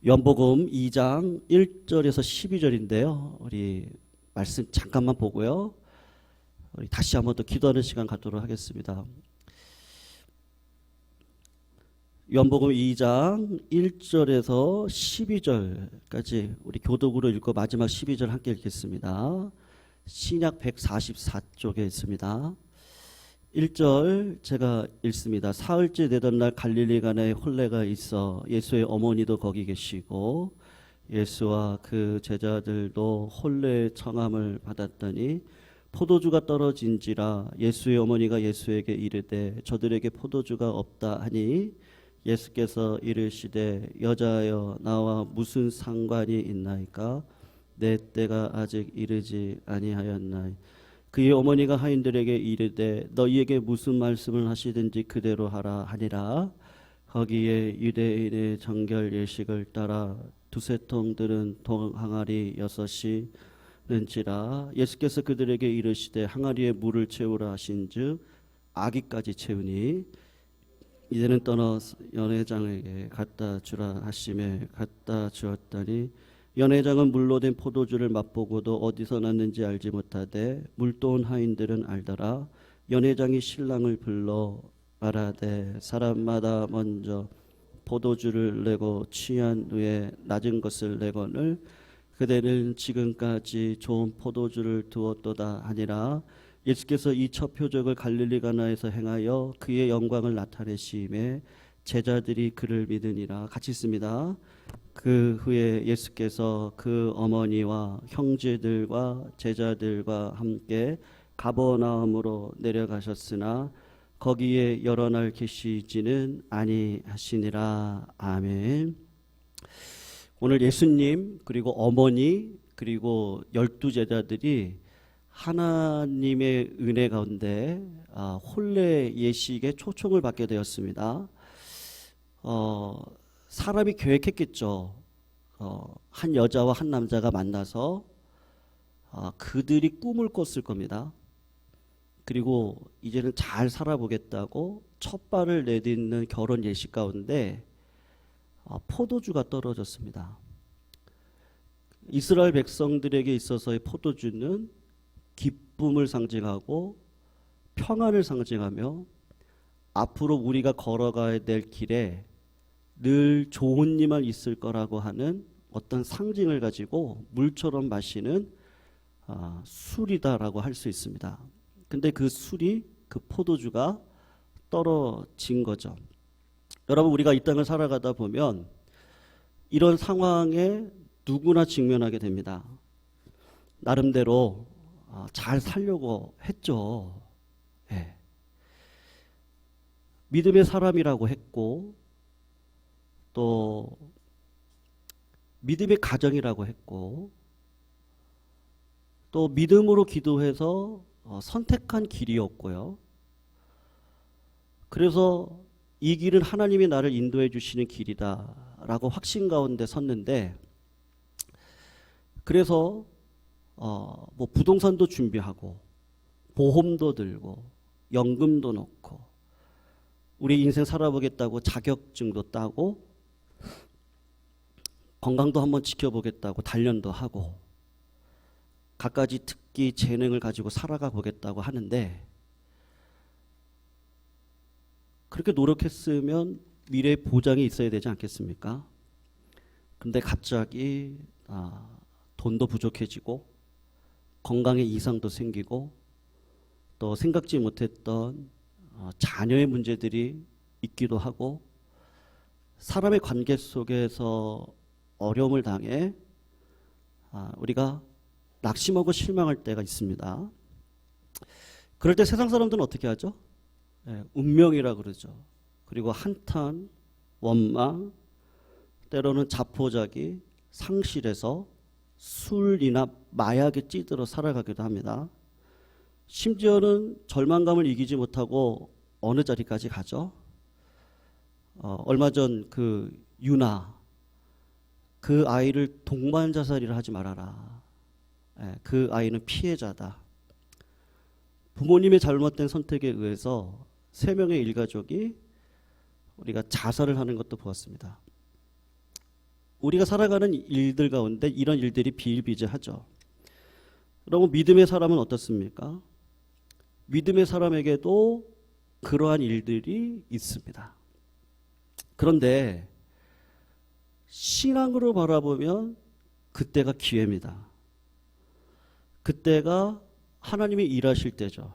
요한복음 2장 1절에서 12절인데요. 우리 말씀 잠깐만 보고요. 우리 다시 한번 더 기도하는 시간 갖도록 하겠습니다. 요한복음 2장 1절에서 12절까지 우리 교독으로 읽고 마지막 12절 함께 읽겠습니다. 신약 144쪽에 있습니다. 1절 제가 읽습니다. 사흘째 되던 날 갈릴리 가나에 혼례가 있어 예수의 어머니도 거기 계시고 예수와 그 제자들도 혼례의 청함을 받았더니 포도주가 떨어진지라 예수의 어머니가 예수에게 이르되 저들에게 포도주가 없다 하니 예수께서 이르시되 여자여 나와 무슨 상관이 있나이까 내 때가 아직 이르지 아니하였나이. 그의 어머니가 하인들에게 이르되 너희에게 무슨 말씀을 하시든지 그대로 하라 하니라. 거기에 유대인의 정결 예식을 따라 두세 통 들은 통 항아리 6이 는지라. 예수께서 그들에게 이르시되 항아리에 물을 채우라 하신즉 아기까지 채우니 이제는 떠나 연회장에게 갖다 주라 하심에 갖다 주었더니 연회장은 물로 된 포도주를 맛보고도 어디서 났는지 알지 못하되 물도온 하인들은 알더라. 연회장이 신랑을 불러 말하되 사람마다 먼저 포도주를 내고 취한 후에 낮은 것을 내거늘 그대는 지금까지 좋은 포도주를 두었도다 하니라. 예수께서 이 첫 표적을 갈릴리 가나에서 행하여 그의 영광을 나타내심에 제자들이 그를 믿으니라. 같이 있습니다. 그 후에 예수께서 그 어머니와 형제들과 제자들과 함께 가버나움으로 내려가셨으나 거기에 여러 날 계시지는 아니하시니라. 아멘. 오늘 예수님 그리고 어머니 그리고 12제자들이 하나님의 은혜 가운데 혼례 예식에 초청을 받게 되었습니다. 사람이 계획했겠죠. 한 여자와 한 남자가 만나서 그들이 꿈을 꿨을 겁니다. 그리고 이제는 잘 살아보겠다고 첫 발을 내딛는 결혼 예식 가운데 포도주가 떨어졌습니다. 이스라엘 백성들에게 있어서의 포도주는 기쁨을 상징하고 평안을 상징하며 앞으로 우리가 걸어가야 될 길에 늘 좋은 일만 있을 거라고 하는 어떤 상징을 가지고 물처럼 마시는 술이다라고 할 수 있습니다. 근데 그 술이 그 포도주가 떨어진 거죠. 여러분, 우리가 이 땅을 살아가다 보면 이런 상황에 누구나 직면하게 됩니다. 나름대로 잘 살려고 했죠. 예. 믿음의 사람이라고 했고 또 믿음의 가정이라고 했고 또 믿음으로 기도해서 선택한 길이었고요. 그래서 이 길은 하나님이 나를 인도해 주시는 길이다라고 확신 가운데 섰는데, 그래서 뭐 부동산도 준비하고 보험도 들고 연금도 넣고 우리 인생 살아보겠다고 자격증도 따고 건강도 한번 지켜보겠다고 단련도 하고 갖가지 특기 재능을 가지고 살아가 보겠다고 하는데, 그렇게 노력했으면 미래의 보장이 있어야 되지 않겠습니까? 근데 갑자기 돈도 부족해지고 건강에 이상도 생기고 또 생각지 못했던 자녀의 문제들이 있기도 하고 사람의 관계 속에서 어려움을 당해 우리가 낙심하고 실망할 때가 있습니다. 그럴 때 세상 사람들은 어떻게 하죠? 운명이라 그러죠. 그리고 한탄, 원망, 때로는 자포자기, 상실해서 술이나 마약에 찌들어 살아가기도 합니다. 심지어는 절망감을 이기지 못하고 어느 자리까지 가죠? 얼마 전 그 유나, 그 아이를 동반자살이라 하지 말아라. 그 아이는 피해자다. 부모님의 잘못된 선택에 의해서 3명의 1 일가족이 우리가 자살을 하는 것도 보았습니다. 우리가 살아가는 일들 가운데 이런 일들이 비일비재하죠. 여러분, 믿음의 사람은 어떻습니까? 믿음의 사람에게도 그러한 일들이 있습니다. 그런데 신앙으로 바라보면 그때가 기회입니다. 그때가 하나님이 일하실 때죠.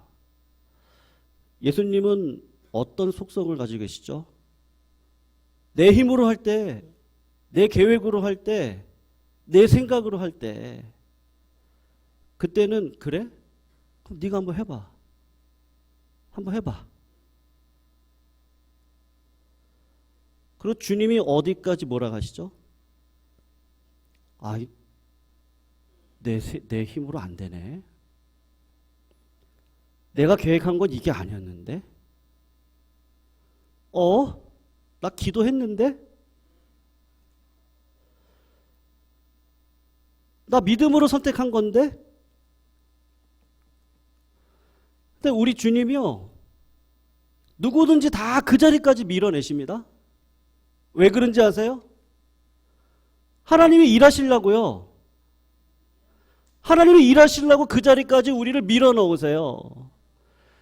예수님은 어떤 속성을 가지고 계시죠? 내 힘으로 할 때, 내 계획으로 할 때, 내 생각으로 할 때, 그때는 그래? 그럼 네가 한번 해봐. 한번 해봐. 그리고 주님이 어디까지 뭐라 하시죠? 아, 내 힘으로 안 되네. 내가 계획한 건 이게 아니었는데? 나 기도했는데? 나 믿음으로 선택한 건데? 근데 우리 주님이요, 누구든지 다 그 자리까지 밀어내십니다. 왜 그런지 아세요? 하나님이 일하시려고요. 하나님이 일하시려고 그 자리까지 우리를 밀어넣으세요.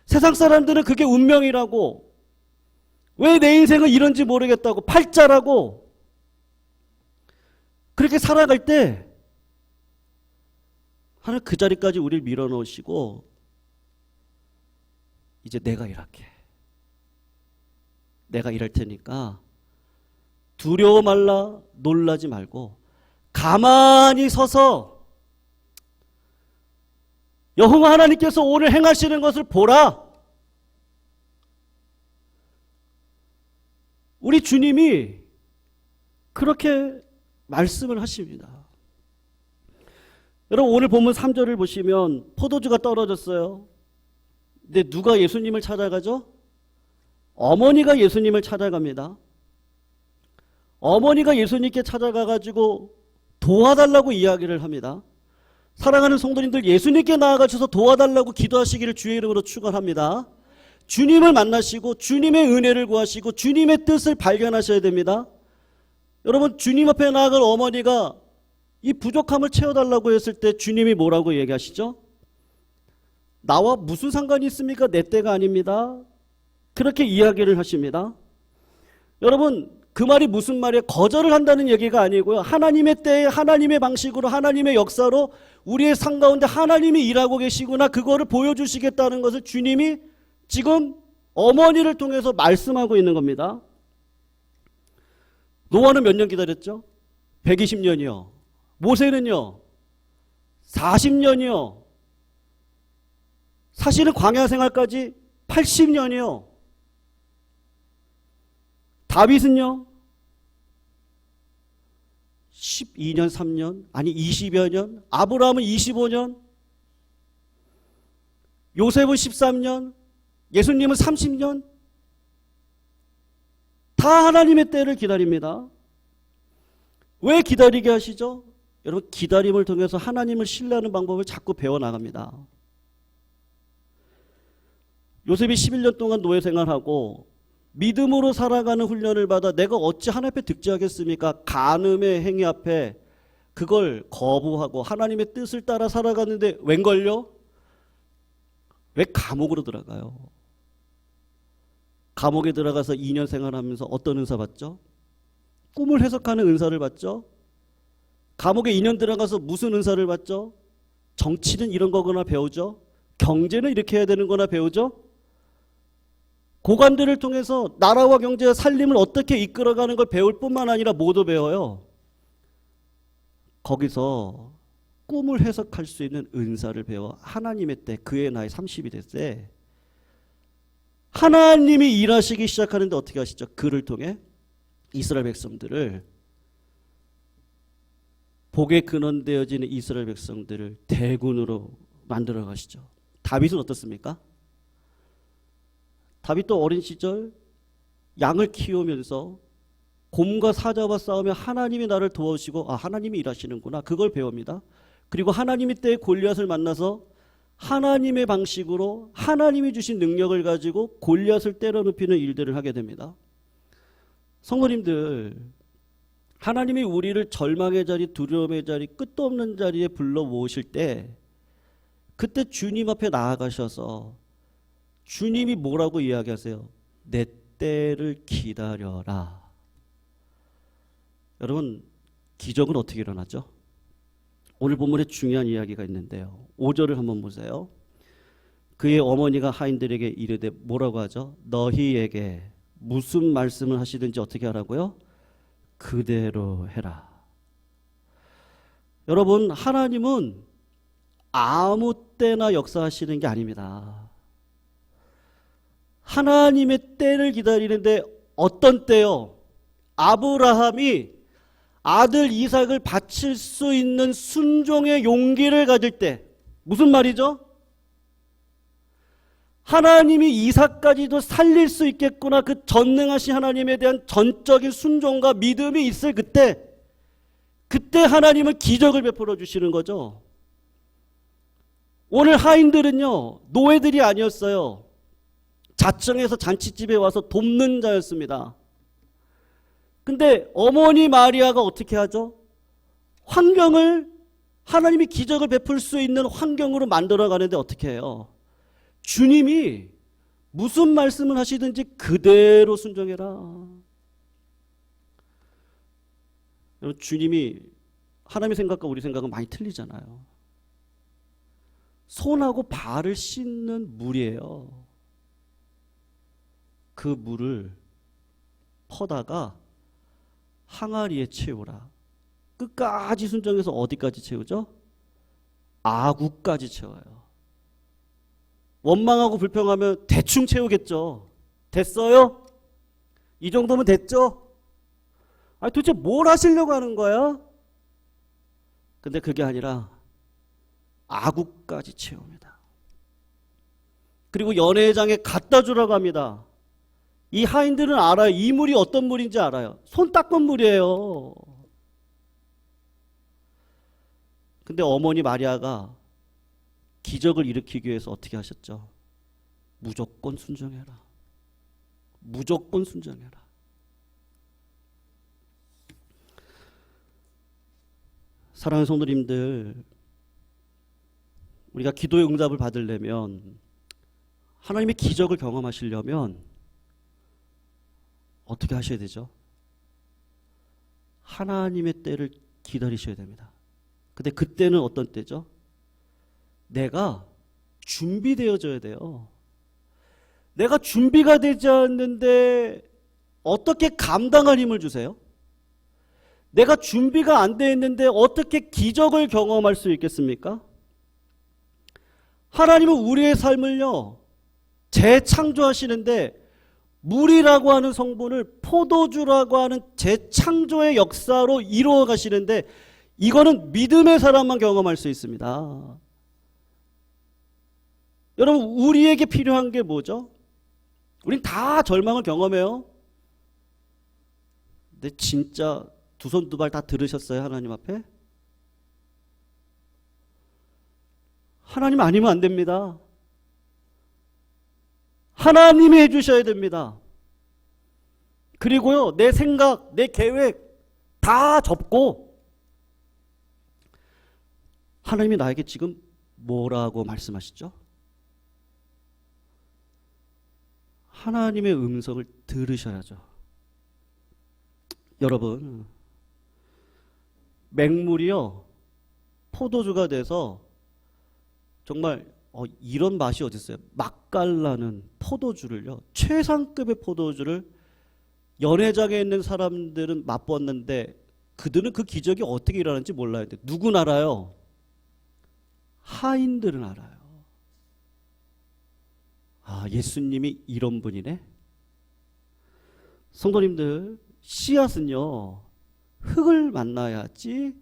세상 사람들은 그게 운명이라고, 왜 내 인생은 이런지 모르겠다고, 팔자라고 그렇게 살아갈 때 하나님 그 자리까지 우리를 밀어넣으시고, 이제 내가 일할게. 내가 일할 테니까 두려워 말라, 놀라지 말고 가만히 서서 여호와 하나님께서 오늘 행하시는 것을 보라. 우리 주님이 그렇게 말씀을 하십니다. 여러분, 오늘 본문 3절을 보시면 포도주가 떨어졌어요. 근데 누가 예수님을 찾아가죠? 어머니가 예수님을 찾아갑니다. 어머니가 예수님께 찾아가가지고 도와달라고 이야기를 합니다. 사랑하는 성도님들, 예수님께 나아가셔서 도와달라고 기도하시기를 주의 이름으로 축원합니다. 주님을 만나시고 주님의 은혜를 구하시고 주님의 뜻을 발견하셔야 됩니다. 여러분, 주님 앞에 나아갈 어머니가 이 부족함을 채워달라고 했을 때 주님이 뭐라고 얘기하시죠? 나와 무슨 상관이 있습니까? 내 때가 아닙니다. 그렇게 이야기를 하십니다. 여러분, 그 말이 무슨 말이에요? 거절을 한다는 얘기가 아니고요. 하나님의 때에 하나님의 방식으로 하나님의 역사로 우리의 삶 가운데 하나님이 일하고 계시구나, 그거를 보여주시겠다는 것을 주님이 지금 어머니를 통해서 말씀하고 있는 겁니다. 노아는 몇 년 기다렸죠? 120년이요. 모세는요 40년이요. 사실은 광야 생활까지 80년이요. 다윗은요 12년 3년, 아니 20여 년. 아브라함은 25년, 요셉은 13년, 예수님은 30년. 다 하나님의 때를 기다립니다. 왜 기다리게 하시죠? 여러분, 기다림을 통해서 하나님을 신뢰하는 방법을 자꾸 배워나갑니다. 요셉이 11년 동안 노예 생활하고 믿음으로 살아가는 훈련을 받아 내가 어찌 하나님 앞에 득지하겠습니까? 간음의 행위 앞에 그걸 거부하고 하나님의 뜻을 따라 살아가는데 웬걸요? 왜 감옥으로 들어가요? 감옥에 들어가서 2년 생활하면서 어떤 은사 받죠? 꿈을 해석하는 은사를 받죠? 감옥에 2년 들어가서 무슨 은사를 받죠? 정치는 이런 거거나 배우죠? 경제는 이렇게 해야 되는 거나 배우죠? 고관들을 통해서 나라와 경제와 살림을 어떻게 이끌어가는 걸 배울 뿐만 아니라 뭐도 배워요. 거기서 꿈을 해석할 수 있는 은사를 배워 하나님의 때, 그의 나이 30이 됐을 때 하나님이 일하시기 시작하는데 어떻게 하시죠? 그를 통해 이스라엘 백성들을, 복의 근원되어지는 이스라엘 백성들을 대군으로 만들어 가시죠. 다윗은 어떻습니까? 다윗도 어린 시절 양을 키우면서 곰과 사자와 싸우며 하나님이 나를 도와주시고, 아, 하나님이 일하시는구나, 그걸 배웁니다. 그리고 하나님의 때에 골리앗을 만나서 하나님의 방식으로 하나님이 주신 능력을 가지고 골리앗을 때려 눕히는 일들을 하게 됩니다. 성도님들, 하나님이 우리를 절망의 자리, 두려움의 자리, 끝도 없는 자리에 불러 모으실 때 그때 주님 앞에 나아가셔서 주님이 뭐라고 이야기하세요? 내 때를 기다려라. 여러분, 기적은 어떻게 일어나죠? 오늘 본문에 중요한 이야기가 있는데요. 5절을 한번 보세요. 그의 어머니가 하인들에게 이르되 뭐라고 하죠? 너희에게 무슨 말씀을 하시든지 어떻게 하라고요? 그대로 해라. 여러분, 하나님은 아무 때나 역사하시는 게 아닙니다. 하나님의 때를 기다리는데 어떤 때요? 아브라함이 아들 이삭을 바칠 수 있는 순종의 용기를 가질 때. 무슨 말이죠? 하나님이 이삭까지도 살릴 수 있겠구나, 그 전능하신 하나님에 대한 전적인 순종과 믿음이 있을 그때 하나님은 기적을 베풀어 주시는 거죠. 오늘 하인들은요, 노예들이 아니었어요. 자청해서 잔치집에 와서 돕는 자였습니다. 근데 어머니 마리아가 어떻게 하죠? 환경을, 하나님이 기적을 베풀 수 있는 환경으로 만들어 가는데 어떻게 해요? 주님이 무슨 말씀을 하시든지 그대로 순종해라. 여러분, 주님이, 하나님의 생각과 우리 생각은 많이 틀리잖아요. 손하고 발을 씻는 물이에요. 그 물을 퍼다가 항아리에 채우라. 끝까지 순종해서 어디까지 채우죠? 아구까지 채워요. 원망하고 불평하면 대충 채우겠죠. 됐어요? 이 정도면 됐죠? 아니, 도대체 뭘 하시려고 하는 거야? 근데 그게 아니라 아구까지 채웁니다. 그리고 연회장에 갖다 주라고 합니다. 이 하인들은 알아요. 이 물이 어떤 물인지 알아요. 손 닦은 물이에요. 근데 어머니 마리아가 기적을 일으키기 위해서 어떻게 하셨죠? 무조건 순종해라. 무조건 순종해라. 사랑하는 성도님들, 우리가 기도의 응답을 받으려면, 하나님의 기적을 경험하시려면 어떻게 하셔야 되죠? 하나님의 때를 기다리셔야 됩니다. 근데 그때는 어떤 때죠? 내가 준비되어져야 돼요. 내가 준비가 되지 않는데 어떻게 감당할 힘을 주세요? 내가 준비가 안 돼 있는데 어떻게 기적을 경험할 수 있겠습니까? 하나님은 우리의 삶을요, 재창조하시는데 물이라고 하는 성분을 포도주라고 하는 재창조의 역사로 이루어 가시는데, 이거는 믿음의 사람만 경험할 수 있습니다. 여러분, 우리에게 필요한 게 뭐죠? 우린 다 절망을 경험해요. 근데 진짜 두 손 두 발 다 들으셨어요? 하나님 앞에? 하나님 아니면 안 됩니다. 하나님이 해주셔야 됩니다. 그리고요, 내 생각, 내 계획 다 접고 하나님이 나에게 지금 뭐라고 말씀하시죠? 하나님의 음성을 들으셔야죠. 여러분, 맹물이요, 포도주가 돼서 정말 이런 맛이 어디 있어요? 맛깔나는 포도주를요, 최상급의 포도주를 연회장에 있는 사람들은 맛봤는데 그들은 그 기적이 어떻게 일어나는지 몰라야 돼. 누군 알아요? 하인들은 알아요. 아, 예수님이 이런 분이네. 성도님들, 씨앗은요, 흙을 만나야지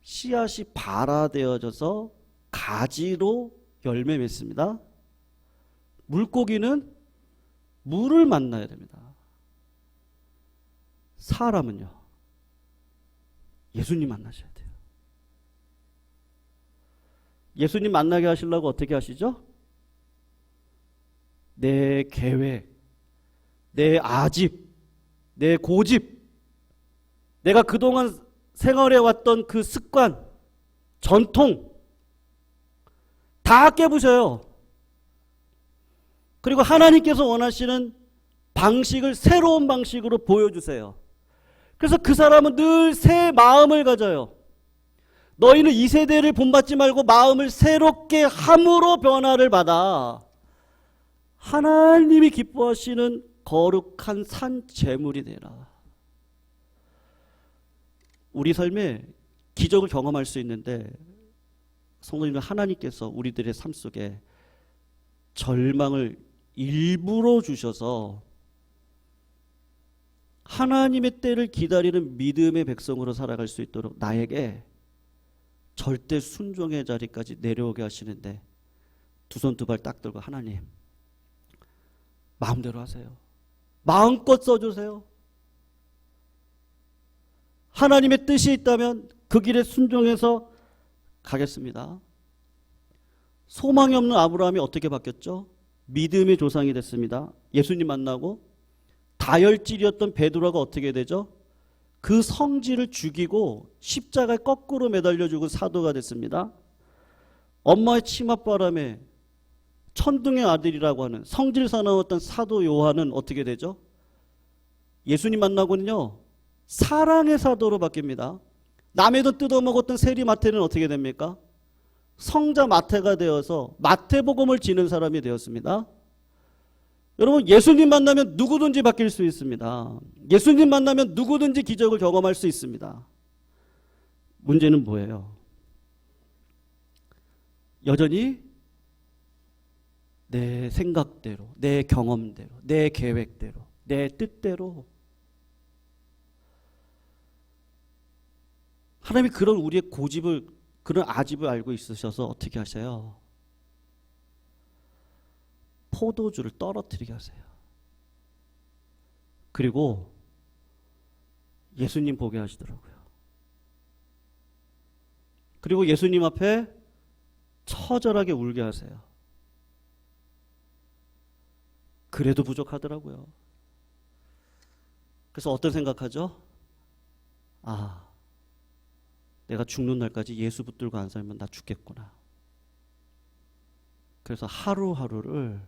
씨앗이 발화되어져서 가지로 열매 맺습니다. 물고기는 물을 만나야 됩니다. 사람은요, 예수님 만나셔야 돼요. 예수님 만나게 하시려고 어떻게 하시죠? 내 계획, 내 아집, 내 고집, 내가 그동안 생활해왔던 그 습관, 전통 다 깨부셔요. 그리고 하나님께서 원하시는 방식을 새로운 방식으로 보여주세요. 그래서 그 사람은 늘 새 마음을 가져요. 너희는 이 세대를 본받지 말고 마음을 새롭게 함으로 변화를 받아 하나님이 기뻐하시는 거룩한 산 제물이 되라. 우리 삶에 기적을 경험할 수 있는데 성도님들, 하나님께서 우리들의 삶 속에 절망을 일부러 주셔서 하나님의 때를 기다리는 믿음의 백성으로 살아갈 수 있도록 나에게 절대 순종의 자리까지 내려오게 하시는데 두 손 두 발 딱 들고 하나님 마음대로 하세요. 마음껏 써주세요. 하나님의 뜻이 있다면 그 길에 순종해서 가겠습니다. 소망이 없는 아브라함이 어떻게 바뀌었죠? 믿음의 조상이 됐습니다. 예수님 만나고 다혈질이었던 베드로가 어떻게 되죠? 그 성질을 죽이고 십자가에 거꾸로 매달려 주고 사도가 됐습니다. 엄마의 치맛바람에 천둥의 아들이라고 하는 성질 사나웠던 사도 요한은 어떻게 되죠? 예수님 만나고는요 사랑의 사도로 바뀝니다. 남의 돈 뜯어먹었던 세리 마태는 어떻게 됩니까? 성자 마태가 되어서 마태복음을 지는 사람이 되었습니다. 여러분, 예수님 만나면 누구든지 바뀔 수 있습니다. 예수님 만나면 누구든지 기적을 경험할 수 있습니다. 문제는 뭐예요? 여전히 내 생각대로, 내 경험대로, 내 계획대로, 내 뜻대로. 하나님이 그런 우리의 고집을, 그런 아집을 알고 있으셔서 어떻게 하세요? 포도주를 떨어뜨리게 하세요. 그리고 예수님 보게 하시더라고요. 그리고 예수님 앞에 처절하게 울게 하세요. 그래도 부족하더라고요. 그래서 어떤 생각하죠? 아, 내가 죽는 날까지 예수 붙들고 안 살면 나 죽겠구나. 그래서 하루하루를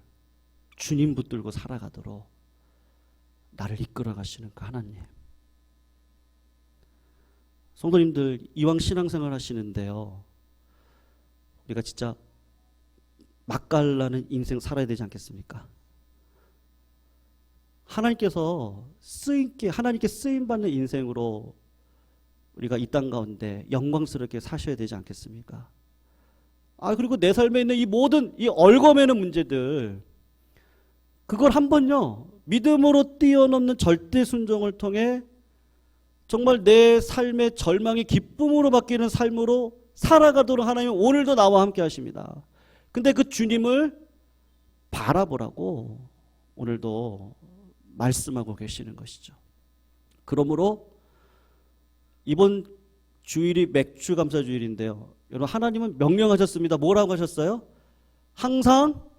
주님 붙들고 살아가도록 나를 이끌어 가시는 그 하나님. 성도님들, 이왕 신앙생활 하시는데요, 우리가 진짜 맛깔나는 인생 살아야 되지 않겠습니까? 하나님께 쓰임받는 인생으로 우리가 이 땅 가운데 영광스럽게 사셔야 되지 않겠습니까? 그리고 내 삶에 있는 이 모든 이 얽어매는 문제들, 그걸 한번요 믿음으로 뛰어넘는 절대 순종을 통해 정말 내 삶의 절망이 기쁨으로 바뀌는 삶으로 살아가도록 하나님은 오늘도 나와 함께 하십니다. 근데 그 주님을 바라보라고 오늘도 말씀하고 계시는 것이죠. 그러므로 이번 주일이 맥주 감사 주일인데요, 여러분, 하나님은 명령하셨습니다. 뭐라고 하셨어요? 항상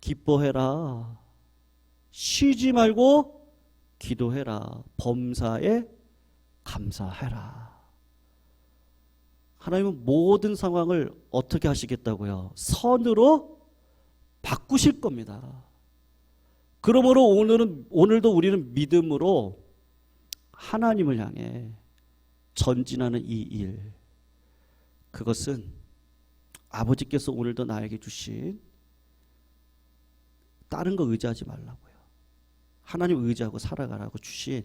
기뻐해라, 쉬지 말고 기도해라, 범사에 감사해라. 하나님은 모든 상황을 어떻게 하시겠다고요? 선으로 바꾸실 겁니다. 그러므로 오늘도 우리는 믿음으로 하나님을 향해 전진하는 이 일, 그것은 아버지께서 오늘도 나에게 주신, 다른 거 의지하지 말라고요, 하나님 의지하고 살아가라고 주신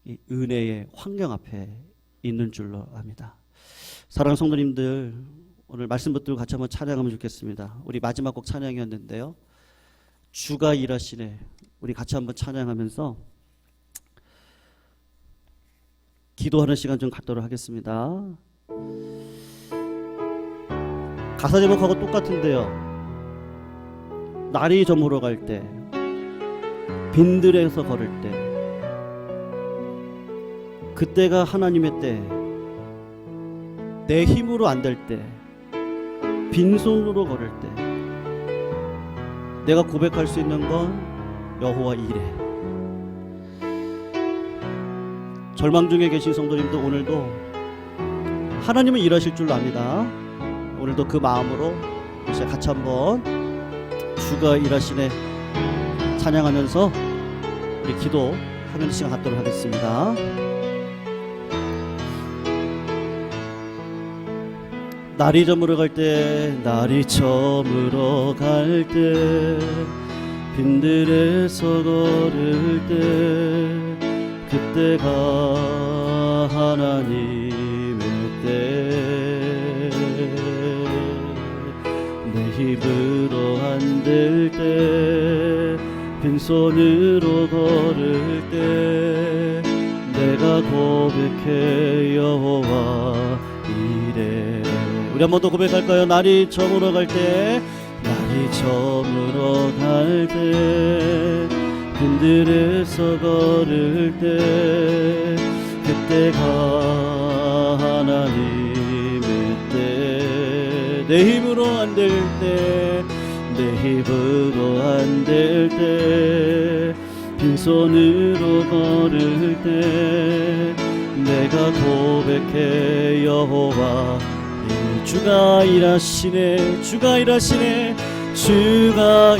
이 은혜의 환경 앞에 있는 줄로 압니다. 사랑하는 성도님들, 오늘 말씀 붙들고 같이 한번 찬양하면 좋겠습니다. 우리 마지막 곡 찬양이었는데요, 주가 일하시네, 우리 같이 한번 찬양하면서 기도하는 시간 좀 갖도록 하겠습니다. 가사 제목하고 똑같은데요, 날이 저물어 갈 때, 빈들에서 걸을 때, 그때가 하나님의 때, 내 힘으로 안 될 때, 빈손으로 걸을 때, 내가 고백할 수 있는 건 여호와 이레, 절망 중에 계신 성도님도 오늘도 하나님은 일하실 줄 압니다. 오늘도 그 마음으로 이제 같이 한번 주가 일하시네 찬양하면서 우리 기도하는 시간 갖도록 하겠습니다. 날이 저물어 갈 때, 날이 저물어 갈 때, 빈들에서 걸을 때, 그때가 하나님의 때, 내 힘으로 안 될 때, 빈손으로 걸을 때, 내가 고백해 여호와 이래. 우리 한 번 더 고백할까요? 날이 저물어 갈 때, 날이 저물어 갈 때, 빈들에서 걸을 때, 그때가 하나님의 때, 내 힘으로 안 될 때, 내 힘으로 안 될 때, 빈손으로 걸을 때, 내가 고백해 여호와 주가 일하시네, 주가 일하시네, 주가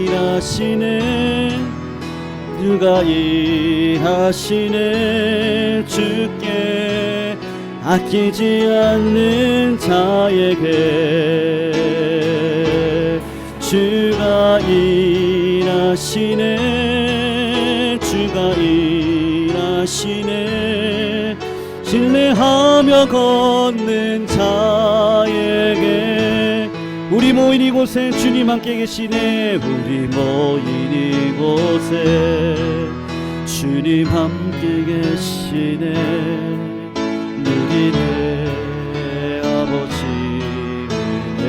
일하시네, 주가 일하시네. 주께 아끼지 않는 자에게 주가 일하시네, 주가 일하시네. 신뢰하며 걷는 자에게 우리 모인 이곳에 주님 함께 계시네, 우리 모인 이곳에 주님 함께 계시네. 누리네 아버지 은혜,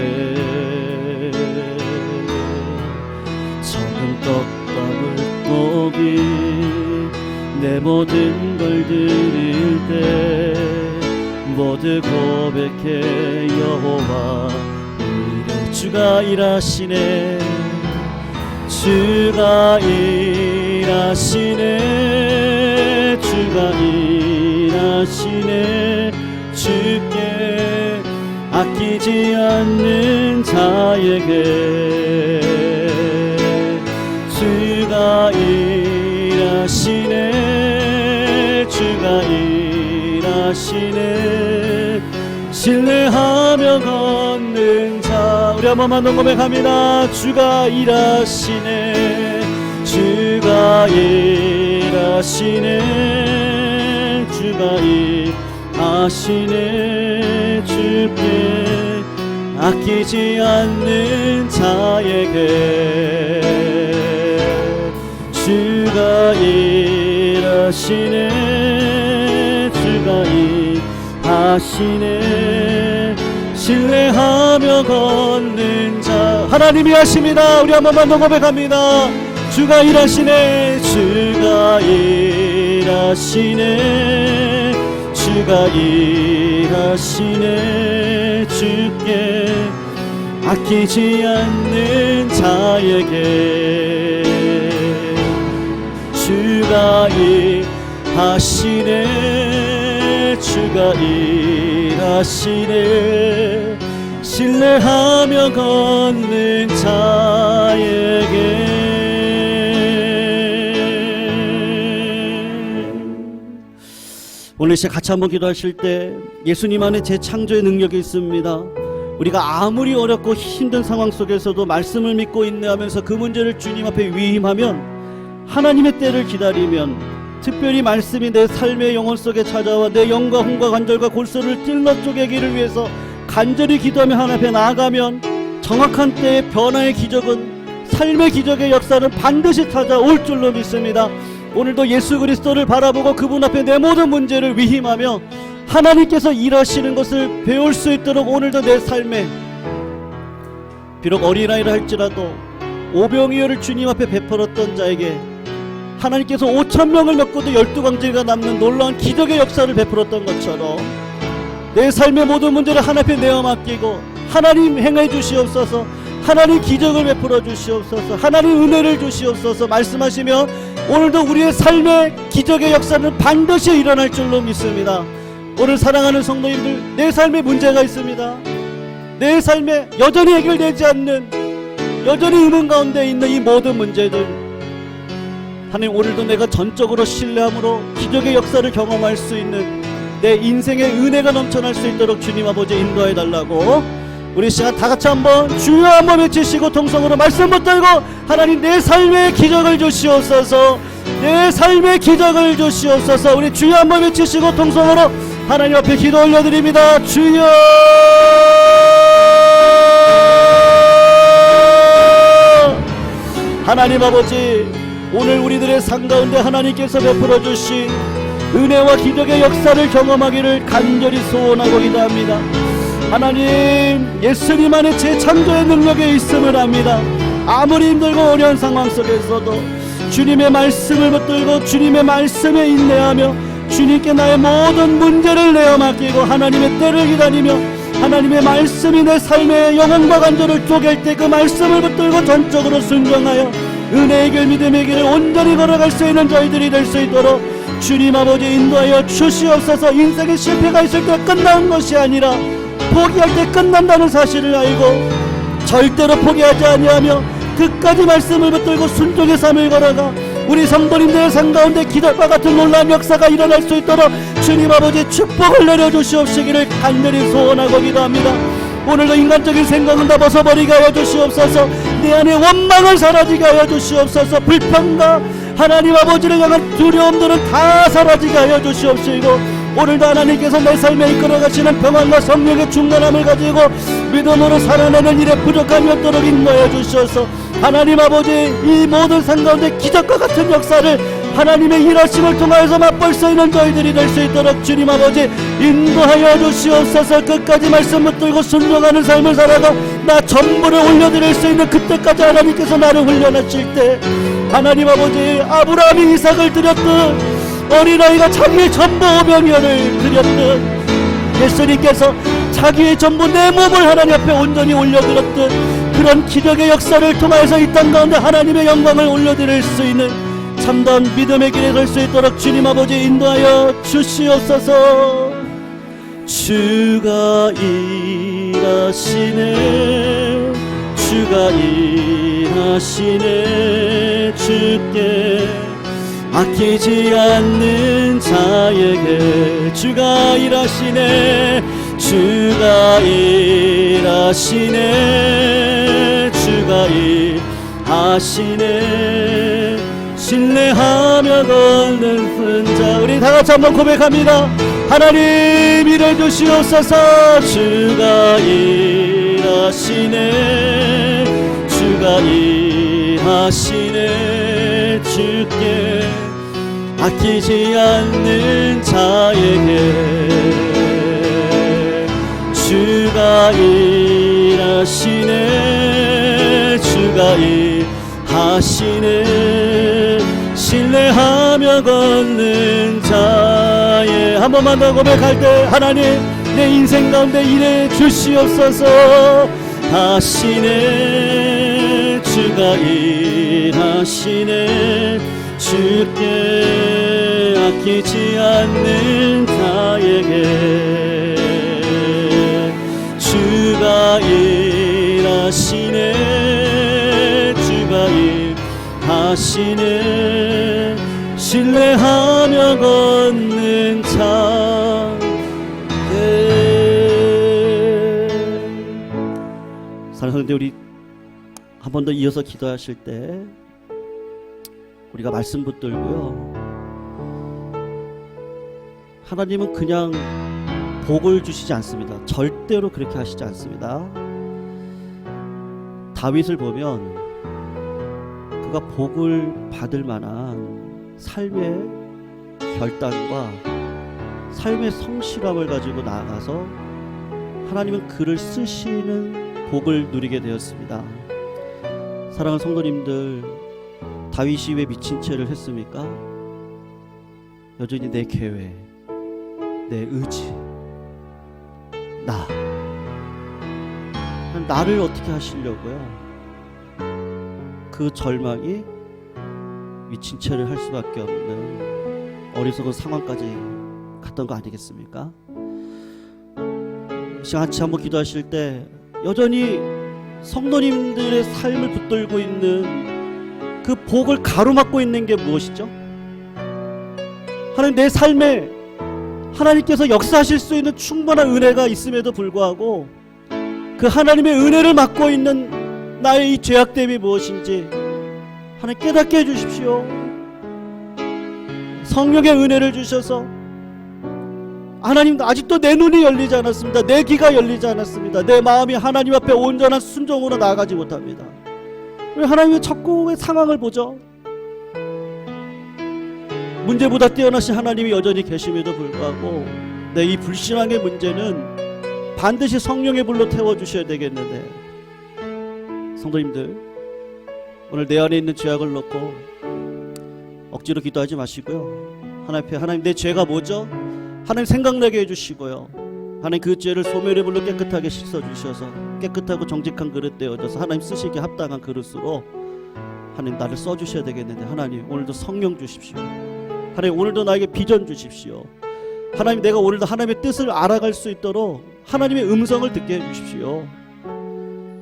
적은 떡과 물고기 내 모든 걸 드릴 때 모두 고백해 여호와 이래. 주가 일하시네, 주가 일하시네, 주가 일하시네. 주께 아끼지 않는 자에게 주가 일하시네, 주가 일하시네. 신뢰하며 걷는 자 우리 한 번만 더 고백합니다. 주가 일하시네, 주가 일하시네, 주가 일하시네. 주께 아끼지 않는 자에게 주가 일하시네, 주가 일하시네. 신뢰하며 걷는 자 하나님이 하십니다. 우리 한 번만 더 고백합니다. 주가 일하시네, 주가 일하시네, 주가 일하시네. 주께 아끼지 않는 자에게 주가 일하시네, 주가 일하시네. 신뢰하며 걷는 자에게 오늘 시간 같이 한번 기도하실 때 예수님 안에 재창조의 능력이 있습니다. 우리가 아무리 어렵고 힘든 상황 속에서도 말씀을 믿고 인내하면서 그 문제를 주님 앞에 위임하면 하나님의 때를 기다리면 특별히 말씀이 내 삶의 영혼 속에 찾아와 내 영과 혼과 관절과 골수를 찔러 쪼개기를 위해서 간절히 기도하며 하나님 앞에 나아가면 정확한 때의 변화의 기적은 삶의 기적의 역사는 반드시 찾아올 줄로 믿습니다. 오늘도 예수 그리스도를 바라보고 그분 앞에 내 모든 문제를 위임하며 하나님께서 일하시는 것을 배울 수 있도록 오늘도 내 삶에 비록 어린아이라 할지라도 오병이어를 주님 앞에 베풀었던 자에게 하나님께서 5,000명을 먹고도 12광지가 남는 놀라운 기적의 역사를 베풀었던 것처럼 내 삶의 모든 문제를 하나님 앞에 내어 맡기고 하나님 행해 주시옵소서, 하나님 기적을 베풀어 주시옵소서. 하나님 은혜를 주시옵소서. 말씀하시며 오늘도 우리의 삶의 기적의 역사는 반드시 일어날 줄로 믿습니다. 오늘 사랑하는 성도님들, 내 삶에 문제가 있습니다. 내 삶에 여전히 해결되지 않는, 여전히 의문 가운데 있는 이 모든 문제들, 하나님 오늘도 내가 전적으로 신뢰함으로 기적의 역사를 경험할 수 있는 내 인생의 은혜가 넘쳐날 수 있도록 주님 아버지 인도해 달라고, 우리 시간 다 같이 한번 주여 한번 외치시고 통성으로 말씀 붙들고, 하나님 내 삶의 기적을 주시옵소서. 내 삶의 기적을 주시옵소서. 우리 주여 한번 외치시고 통성으로 하나님 앞에 기도 올려드립니다. 주여, 하나님 아버지, 오늘 우리들의 삶 가운데 하나님께서 베풀어 주신 은혜와 기적의 역사를 경험하기를 간절히 소원하고 기도합니다. 하나님, 예수님 안에 재창조의 능력에 있음을 압니다. 아무리 힘들고 어려운 상황 속에서도 주님의 말씀을 붙들고 주님의 말씀에 인내하며 주님께 나의 모든 문제를 내어 맡기고 하나님의 때를 기다리며 하나님의 말씀이 내 삶의 영혼과 간절을 쪼갤 때 그 말씀을 붙들고 전적으로 순종하여 은혜의 길, 믿음의 길을 온전히 걸어갈 수 있는 저희들이 될 수 있도록 주님 아버지 인도하여 주시옵소서. 인생의 실패가 있을 때 끝나는 것이 아니라 포기할 때 끝난다는 사실을 알고 절대로 포기하지 아니하며 끝까지 말씀을 붙들고 순종의 삶을 걸어가 우리 성도님들의 삶 가운데 기적과 같은 놀라운 역사가 일어날 수 있도록 주님 아버지 축복을 내려주시옵시기를 간절히 소원하고 기도합니다. 오늘도 인간적인 생각은 다 벗어버리게 하여 주시옵소서. 내 안에 원망을 사라지게 하여 주시옵소서. 불평과 하나님 아버지를 향한 두려움들은 다 사라지게 하여 주시옵시고, 오늘도 하나님께서 내 삶에 이끌어가시는 평안과 성령의 충만함을 가지고 믿음으로 살아내는 일에 부족함이 없도록 인도해 주셔서 하나님 아버지, 이 모든 삶 가운데 기적과 같은 역사를 하나님의 일하심을 통하여서 맛볼 수 있는 저희들이 될 수 있도록 주님 아버지 인도하여 주시옵소서. 끝까지 말씀 붙들고 순종하는 삶을 살아가 나 전부를 올려드릴 수 있는 그때까지 하나님께서 나를 훈련하실 때, 하나님 아버지, 아브라함이 이삭을 드렸듯 어린아이가 자기의 전부 오병이어를 드렸듯 예수님께서 자기의 전부 내 몸을 하나님 앞에 온전히 올려드렸듯 그런 기적의 역사를 통하여서 이 땅 가운데 하나님의 영광을 올려드릴 수 있는 참다운 믿음의 길에 설 수 있도록 주님 아버지 인도하여 주시옵소서. 주가 일하시네, 주가 일하시네, 주께 아끼지 않는 자에게 주가 일하시네, 주가 일하시네, 주가 일하시네, 신뢰하며 걷는 자. 우리 다같이 한번 고백합니다. 하나님 일해주시옵소서. 주가 일하시네, 주가 일하시네, 주께 아끼지 않는 자에게 주가 일하시네, 주가 일하시네, 신뢰하며 걷는 자에. 한 번만 더 고백할 때, 하나님 내 인생 가운데 일해 주시옵소서. 하시네, 주가 일하시네, 주께 아끼지 않는 자에게 주가 일하시네, 주가 일하시네, 신뢰하며 걷는 자에. 사랑하는 성도들, 우리 한 번 더 이어서 기도하실 때 우리가 말씀 붙들고요, 하나님은 그냥 복을 주시지 않습니다. 절대로 그렇게 하시지 않습니다. 다윗을 보면 그가 복을 받을 만한 삶의 결단과 삶의 성실함을 가지고 나아가서 하나님은 그를 쓰시는 복을 누리게 되었습니다. 사랑하는 성도님들, 다윗이 왜 미친 채를 했습니까? 여전히 내 계획, 내 의지, 난 나를 어떻게 하시려고요? 그 절망이 미친 채를 할 수밖에 없는 어리석은 상황까지 갔던 거 아니겠습니까? 같이 한번 기도하실 때 여전히 성도님들의 삶을 붙들고 있는 그 복을 가로막고 있는 게 무엇이죠? 하나님, 내 삶에 하나님께서 역사하실 수 있는 충분한 은혜가 있음에도 불구하고 그 하나님의 은혜를 막고 있는 나의 이 죄악됨이 무엇인지 하나님 깨닫게 해주십시오. 성령의 은혜를 주셔서, 하나님, 아직도 내 눈이 열리지 않았습니다. 내 귀가 열리지 않았습니다. 내 마음이 하나님 앞에 온전한 순종으로 나아가지 못합니다. 왜 하나님의 자꾸 상황을 보죠? 문제보다 뛰어나신 하나님이 여전히 계심에도 불구하고 내 이 불신앙의 문제는 반드시 성령의 불로 태워주셔야 되겠는데, 성도님들, 오늘 내 안에 있는 죄악을 놓고 억지로 기도하지 마시고요, 하나님 앞에, 하나님, 내 죄가 뭐죠? 하나님 생각나게 해주시고요, 하나님 그 죄를 소멸의 불로 깨끗하게 씻어주셔서 깨끗하고 정직한 그릇 되어져서 하나님 쓰시기에 합당한 그릇으로 하나님 나를 써주셔야 되겠는데, 하나님 오늘도 성령 주십시오. 하나님 오늘도 나에게 비전 주십시오. 하나님, 내가 오늘도 하나님의 뜻을 알아갈 수 있도록 하나님의 음성을 듣게 해주십시오.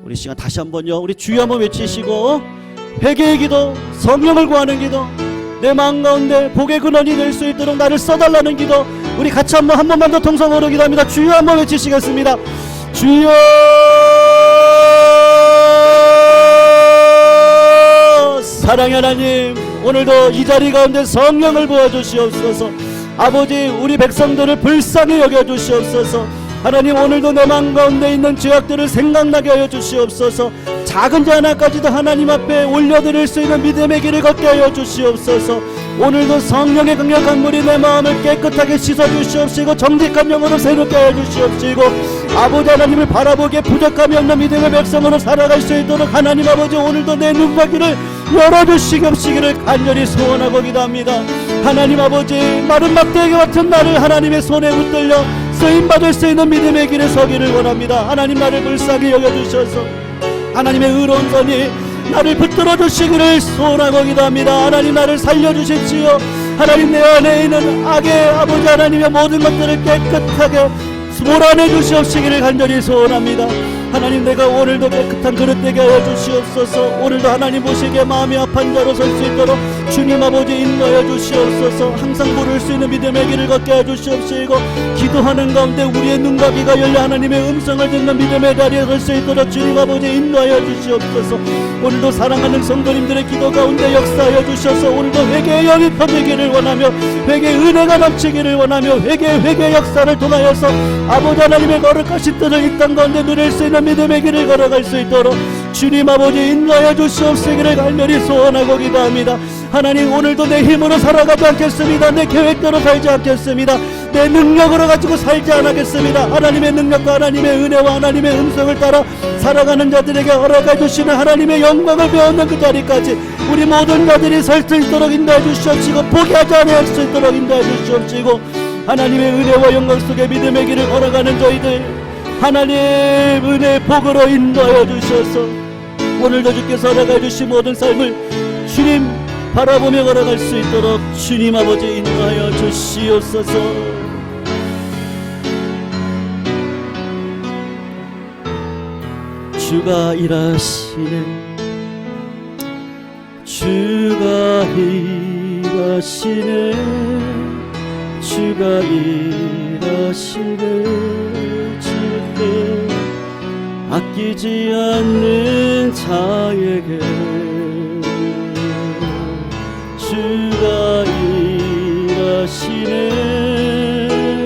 우리 시간 다시 한번요, 우리 주여 한번 외치시고 회개의 기도, 성령을 구하는 기도, 내 마음 가운데 복의 근원이 될 수 있도록 나를 써달라는 기도, 우리 같이 한 번만 더 통성으로 기도합니다. 주여 한번 외치시겠습니다. 주여, 사랑의 하나님, 오늘도 이 자리 가운데 성령을 부어주시옵소서. 아버지, 우리 백성들을 불쌍히 여겨주시옵소서. 하나님, 오늘도 내 마음 가운데 있는 죄악들을 생각나게 하여 주시옵소서. 작은 죄 하나까지도 하나님 앞에 올려드릴 수 있는 믿음의 길을 걷게 하여 주시옵소서. 오늘도 성령의 강력한 물이 내 마음을 깨끗하게 씻어주시옵시고 정직한 영으로 새롭게 하여 주시옵시고, 아버지 하나님을 바라보기에 부족함이 없는 믿음의 백성으로 살아갈 수 있도록 하나님 아버지, 오늘도 내 눈과 귀를 열어주시옵시기를 간절히 소원하고 기도합니다. 하나님 아버지, 마른 막대기 같은 나를 하나님의 손에 붙들려 쓰임받을 수 있는 믿음의 길에 서기를 원합니다. 하나님, 나를 불쌍히 여겨주셔서 하나님의 의로운 손이 나를 붙들어 주시기를 소원하고 기도합니다. 하나님, 나를 살려주십시오. 하나님, 내 안에 있는 악의 아버지 하나님의 모든 것들을 깨끗하게 몰아내 주시옵시기를 간절히 소원합니다. 하나님, 내가 오늘도 깨끗한 그릇 되게 하여 주시옵소서. 오늘도 하나님 보시기에 마음이 아픈 자로 설 수 있도록 주님 아버지 인도하여 주시옵소서. 항상 부를 수 있는 믿음의 길을 걷게 하여 주시옵시고, 기도하는 가운데 우리의 눈과 귀가 열려 하나님의 음성을 듣는 믿음의 자리에 설 수 있도록 주님 아버지 인도하여 주시옵소서. 오늘도 사랑하는 성도님들의 기도 가운데 역사하여 주셔서 오늘도 회개의 영이 펴지기를 원하며 회개의 은혜가 넘치기를 원하며 회개의 역사를 통하여서 아버지 하나님의 거룩하신 뜻을 이 땅 가운데 누릴 수 있는 믿음의 길을 걸어갈 수 있도록 주님 아버지 인도하여 주시옵시기를 간절히 소원하고 기도합니다. 하나님, 오늘도 내 힘으로 살아가지 않겠습니다. 내 계획대로 살지 않겠습니다. 내 능력으로 가지고 살지 않겠습니다. 하나님의 능력과 하나님의 은혜와 하나님의 음성을 따라 살아가는 자들에게 허락해 주시는 하나님의 영광을 배우는 그 자리까지 우리 모든 자들이 설 수 있도록 인도해 주시옵시고, 포기하지 않을 수 있도록 인도해 주시옵시고, 하나님의 은혜와 영광 속에 믿음의 길을 걸어가는 저희들 하나님 은혜의 복으로 인도하여 주셔서 오늘도 주께서 허락해 주신 모든 삶을 주님 바라보며 걸어갈 수 있도록 주님 아버지 인도하여 주시옵소서. 주가 일하시네, 주가 일하시네, 주가 일하시네. 주께 아끼지 않는 자에게 주가 일하시네,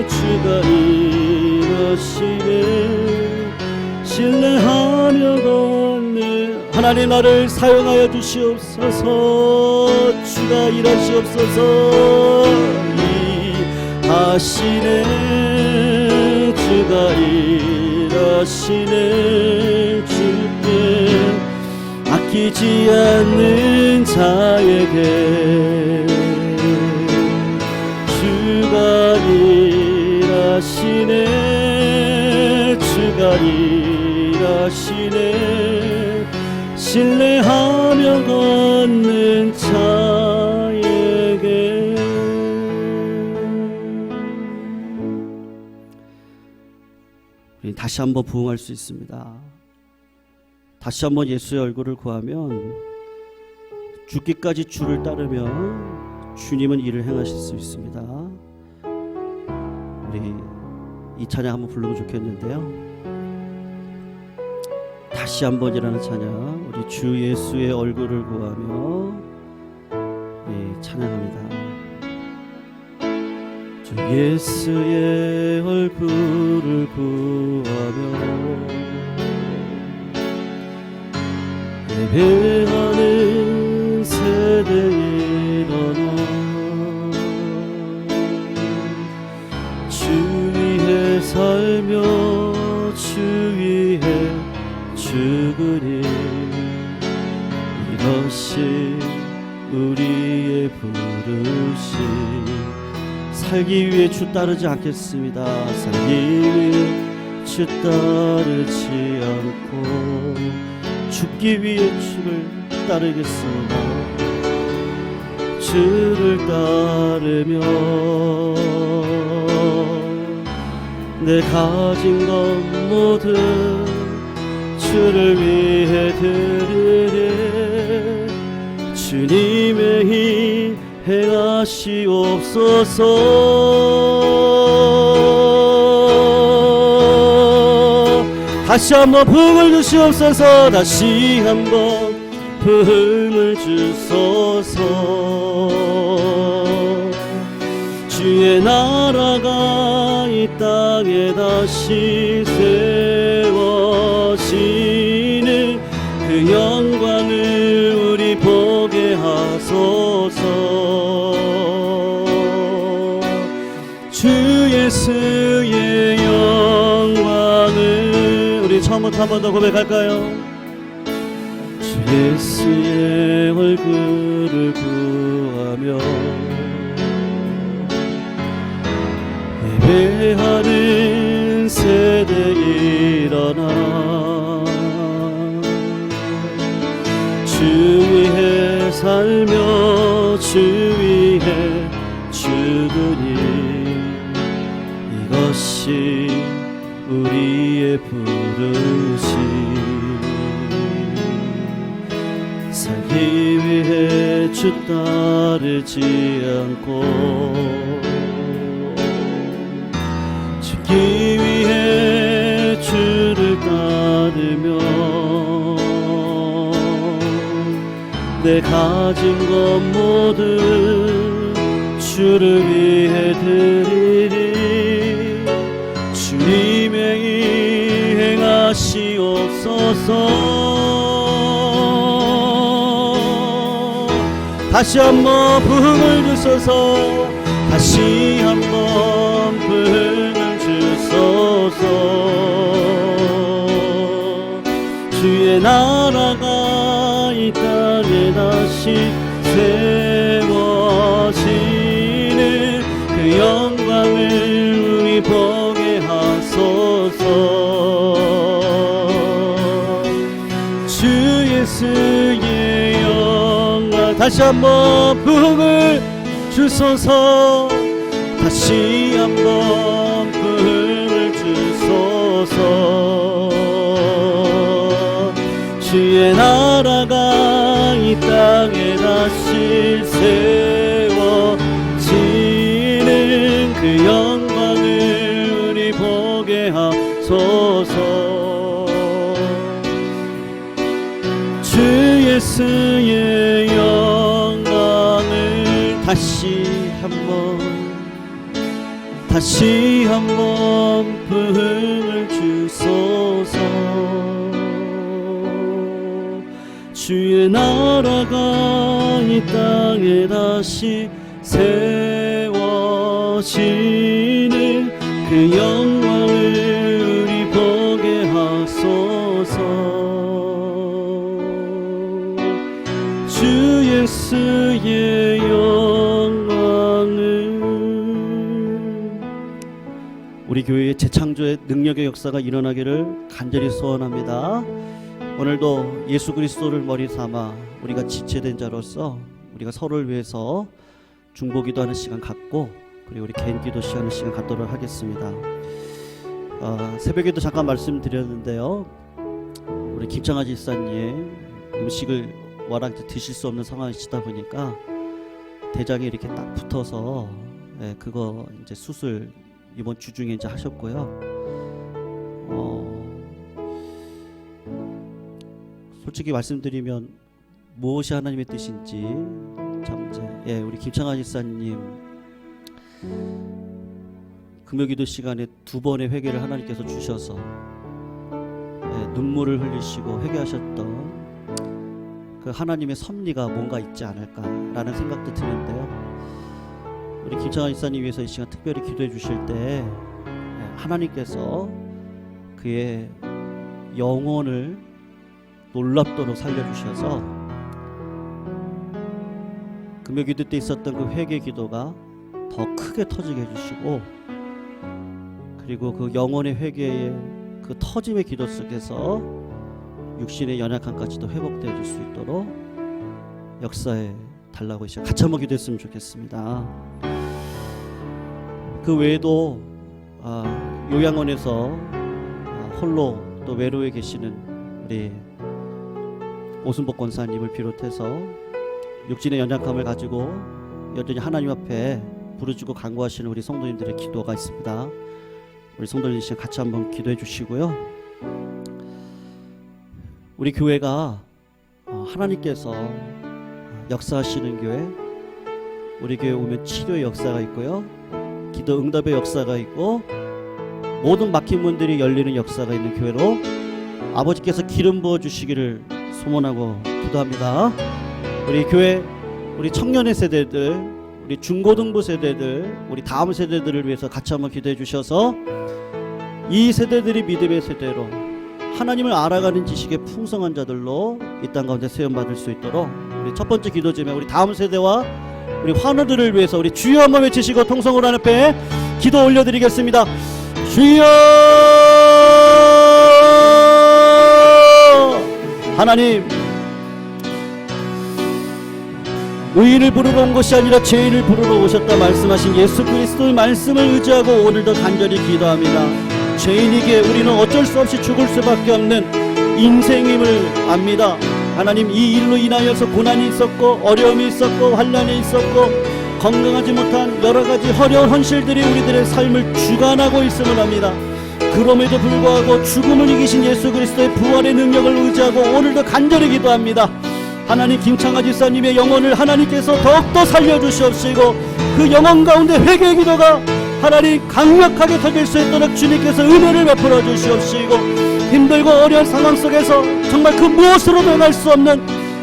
주가 일하시네. 신뢰하며 걷네. 하나님, 나를 사용하여 주시옵소서. 주가 일하시옵소서. 일하시네, 주가 일하시네. 주께 아끼지 않는 자에게 주가 일하시네, 주가 일하시네. 신뢰하며 걷는 자에게 우리 다시 한번 부응할 수 있습니다. 다시 한번 예수의 얼굴을 구하면 죽기까지 주를 따르며 주님은 일을 행하실 수 있습니다. 우리 이 찬양 한번 부르면 좋겠는데요. 다시 한번이라는 찬양, 우리 주 예수의 얼굴을 구하며 찬양합니다. 주 예수의 얼굴을 구하며 예배하는 세대에 일어나 주 위에 살며 주 위에 죽으니 이것이 우리의 부르심. 살기 위해 주 따르지 않겠습니다. 살기 위해 주 따르지 않고 죽기 위해 주를 따르겠습니다. 주를 따르며 내 가진 것 모두 주를 위해 드리리. 주님의 힘 행하시옵소서. 다시 한번 부흥을 주시옵소서. 다시 한번 부흥을 주소서. 주의 나라가 이 땅에 다시 세워지는 그 영광을 우리 보게 하소서. 주 예수의 영광을 우리 처음부터 한 번 더 고백할까요? 주 예수의 얼굴을 구하며 예배하는 세대에 일어나 주 위에 살며 주 위에 죽으니 이것이 우리의 부르심. 살기 위해 주 따르지 않고 죽기 위해 주를 따르며 내 가진 것 모두 주를 위해 드리리. 주님의 일 행하시옵소서. 다시 한번 부흥을 주소서. 다시 한번 부흥을 주소서. 주의 나라가 이 땅에 다시 세워지는 그 영광을 우리 보게 하소서. 주 예수의 영광 다시 한번 부흥을 주소서. 다시 한번 부흥을 주소서. 주의 나라가 이 땅에 다시 세워지는 그 영광을 우리 보게 하소서. 주 예수의 영광을 다시 한번 부흥을 주소서. 주의 나라가 이 땅에 다시 세워지는 그 영광을 우리 보게 하소서. 주 예수의 영광을. 우리 교회의 재창조의 능력의 역사가 일어나기를 간절히 소원합니다. 오늘도 예수 그리스도를 머리 삼아 우리가 지체된 자로서 우리가 서로를 위해서 중보기도하는 시간 갖고, 그리고 우리 개인 기도 시간을 시간 갖도록 하겠습니다. 새벽에도 잠깐 말씀드렸는데요, 우리 김창아 집사님 음식을 워낙 드실 수 없는 상황이시다 보니까 대장에 이렇게 딱 붙어서 그거 이제 수술 이번 주 중에 이제 하셨고요. 솔직히 말씀드리면 무엇이 하나님의 뜻인지 참 이제 우리 김창아 집사님 금요기도 시간에 2번의 회개를 하나님께서 주셔서 눈물을 흘리시고 회개하셨던 그 하나님의 섭리가 뭔가 있지 않을까라는 생각도 드는데요. 우리 김창아 집사님 위해서 이 시간 특별히 기도해 주실 때 하나님께서 그의 영혼을 놀랍도록 살려주셔서 금요기도 때 있었던 그 회개 기도가 더 크게 터지게 해주시고, 그리고 그 영혼의 회개의 그 터짐의 기도 속에서 육신의 연약함까지도 회복되어 줄 수 있도록 역사에 달라고 이제 같이 한번 기도했으면 좋겠습니다. 그 외에도 요양원에서 홀로 또 외로에 계시는 우리 오순복 권사님을 비롯해서 육신의 연약함을 가지고 여전히 하나님 앞에 부르짖고 간구하시는 우리 성도님들의 기도가 있습니다. 우리 성도님 시간 같이 한번 기도해 주시고요. 우리 교회가 하나님께서 역사하시는 교회, 우리 교회 오면 치료의 역사가 있고요, 기도 응답의 역사가 있고, 모든 막힌 문들이 열리는 역사가 있는 교회로 아버지께서 기름 부어 주시기를 소원하고 기도합니다. 우리 교회, 우리 청년의 세대들, 우리 중고등부 세대들, 우리 다음 세대들을 위해서 같이 한번 기도해 주셔서 이 세대들이 믿음의 세대로 하나님을 알아가는 지식의 풍성한 자들로 이 땅 가운데 세움받을 수 있도록 우리 첫 번째 기도쯤에 우리 다음 세대와 우리 환우들을 위해서 우리 주여 한번 외치시고 통성으로 하나님 앞에 기도 올려드리겠습니다. 주여! 하나님, 의인을 부르러 온 것이 아니라 죄인을 부르러 오셨다 말씀하신 예수 그리스도의 말씀을 의지하고 오늘도 간절히 기도합니다. 죄인에게 우리는 어쩔 수 없이 죽을 수밖에 없는 인생임을 압니다. 하나님, 이 일로 인하여서 고난이 있었고 어려움이 있었고 환난이 있었고 건강하지 못한 여러 가지 어려운 현실들이 우리들의 삶을 주관하고 있음을 압니다. 그럼에도 불구하고 죽음을 이기신 예수 그리스도의 부활의 능력을 의지하고 오늘도 간절히 기도합니다. 하나님, 김창아 집사님의 영혼을 하나님께서 더욱더 살려주시옵시고 그 영혼 가운데 회개의 기도가 하나님 강력하게 터질 수 있도록 주님께서 은혜를 베풀어 주시옵시고, 힘들고 어려운 상황 속에서 정말 그 무엇으로도 해낼 수 없는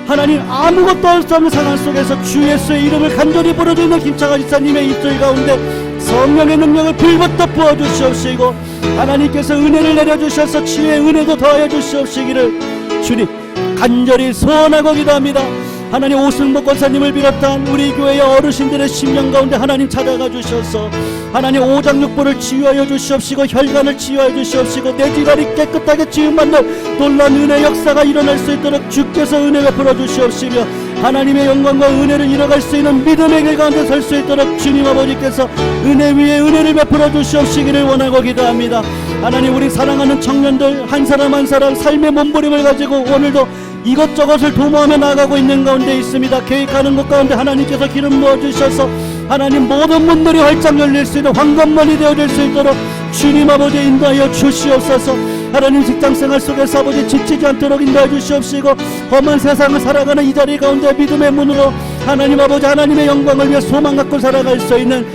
하나님 아무것도 할 수 없는 상황 속에서 주 예수의 이름을 간절히 부르짖는 김창아 집사님의 입술 가운데 성령의 능력을 불부터 부어주시옵시고 하나님께서 은혜를 내려주셔서 치유의 은혜도 더하여 주시옵시기를 주님 간절히 소원하고 기도합니다. 하나님, 오승복 권사님을 비롯한 우리 교회의 어르신들의 심령 가운데 하나님 찾아가 주셔서 하나님 오장육부를 치유하여 주시옵시고 혈관을 치유하여 주시옵시고 뇌지갈이 깨끗하게 치유받는 놀라운 은혜 역사가 일어날 수 있도록 주께서 은혜 베풀어 주시옵시며 하나님의 영광과 은혜를 이뤄갈 수 있는 믿음의 길 가운데 설 수 있도록 주님 아버지께서 은혜 위에 은혜를 베풀어 주시옵시기를 원하고 기도합니다. 하나님, 우리 사랑하는 청년들 한 사람 한 사람 삶의 몸부림을 가지고 오늘도 이것저것을 도모하며 나가고 있는 가운데 있습니다. 계획하는 것 가운데 하나님께서 기름 부어주셔서 하나님 모든 문들이 활짝 열릴 수 있는 황금문이 되어질 수 있도록 주님 아버지 인도하여 주시옵소서. 하나님, 직장생활 속에서 아버지 지치지 않도록 인도해 주시옵시고 험한 세상을 살아가는 이 자리 가운데 믿음의 문으로 하나님 아버지 하나님의 영광을 위해 소망 갖고 살아갈 수 있는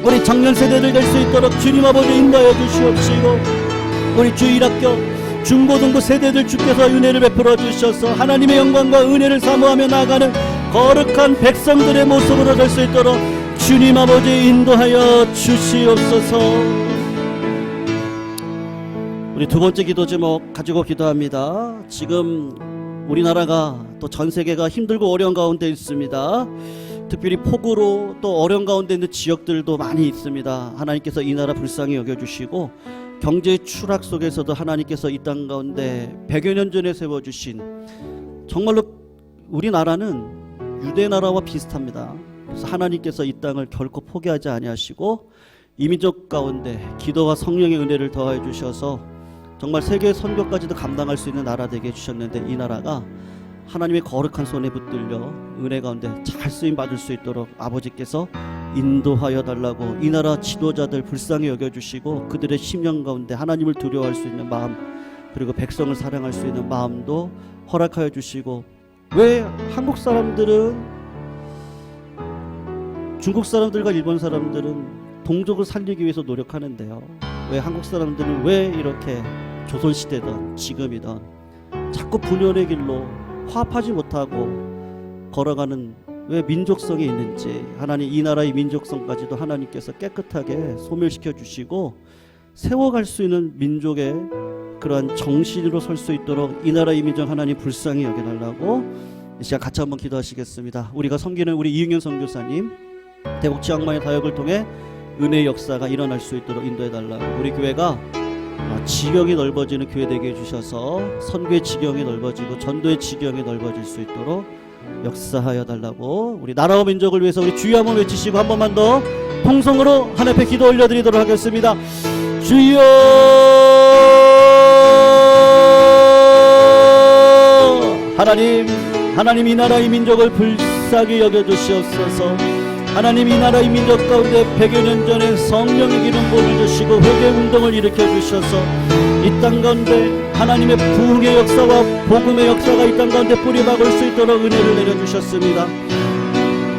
우리 청년 세대들 될 수 있도록 주님 아버지 인도하여 주시옵시고 우리 주일학교 중고등부 세대들 주께서 은혜를 베풀어 주셔서 하나님의 영광과 은혜를 사모하며 나아가는 거룩한 백성들의 모습으로 될 수 있도록 주님 아버지 인도하여 주시옵소서. 우리 두 번째 기도 제목 가지고 기도합니다. 지금 우리나라가 또 전 세계가 힘들고 어려운 가운데 있습니다. 특별히 폭우로 또 어려운 가운데 있는 지역들도 많이 있습니다. 하나님께서 이 나라 불쌍히 여겨주시고 경제의 추락 속에서도 하나님께서 이 땅 가운데 100여 년 전에 세워주신, 정말로 우리나라는 유대 나라와 비슷합니다. 그래서 하나님께서 이 땅을 결코 포기하지 아니하시고 이민족 가운데 기도와 성령의 은혜를 더하여 주셔서 정말 세계 선교까지도 감당할 수 있는 나라 되게 해주셨는데, 이 나라가 하나님의 거룩한 손에 붙들려 은혜 가운데 잘 쓰임 받을 수 있도록 아버지께서 인도하여 달라고, 이 나라 지도자들 불쌍히 여겨주시고 그들의 심령 가운데 하나님을 두려워할 수 있는 마음, 그리고 백성을 사랑할 수 있는 마음도 허락하여 주시고, 왜 한국 사람들은, 중국 사람들과 일본 사람들은 동족을 살리기 위해서 노력하는데요, 왜 한국 사람들은 왜 이렇게 조선시대든 지금이든 자꾸 분열의 길로 화합하지 못하고 걸어가는 왜 민족성이 있는지, 하나님 이 나라의 민족성까지도 하나님께서 깨끗하게 소멸시켜 주시고 세워갈 수 있는 민족의 그러한 정신으로 설 수 있도록 이 나라의 민족 하나님 불쌍히 여겨달라고 이 시간 같이 한번 기도하시겠습니다. 우리가 섬기는 우리 이응현 선교사님, 대북 지역만의 사역을 통해 은혜의 역사가 일어날 수 있도록 인도해달라고, 우리 교회가 지경이 넓어지는 교회 되게 해주셔서 선교의 지경이 넓어지고 전도의 지경이 넓어질 수 있도록 역사하여 달라고, 우리 나라와 민족을 위해서 우리 주여 한번 외치시고 한 번만 더 통성으로 하나님 앞에 기도 올려드리도록 하겠습니다. 주여, 하나님 이 나라의 민족을 불쌍히 여겨주시옵소서. 하나님 이 나라의 민족 가운데 100여 년 전에 성령의 기름 부음을 주시고 회개운동을 일으켜 주셔서 이 땅 가운데 하나님의 부흥의 역사와 복음의 역사가 이 땅 가운데 뿌리박을 수 있도록 은혜를 내려주셨습니다.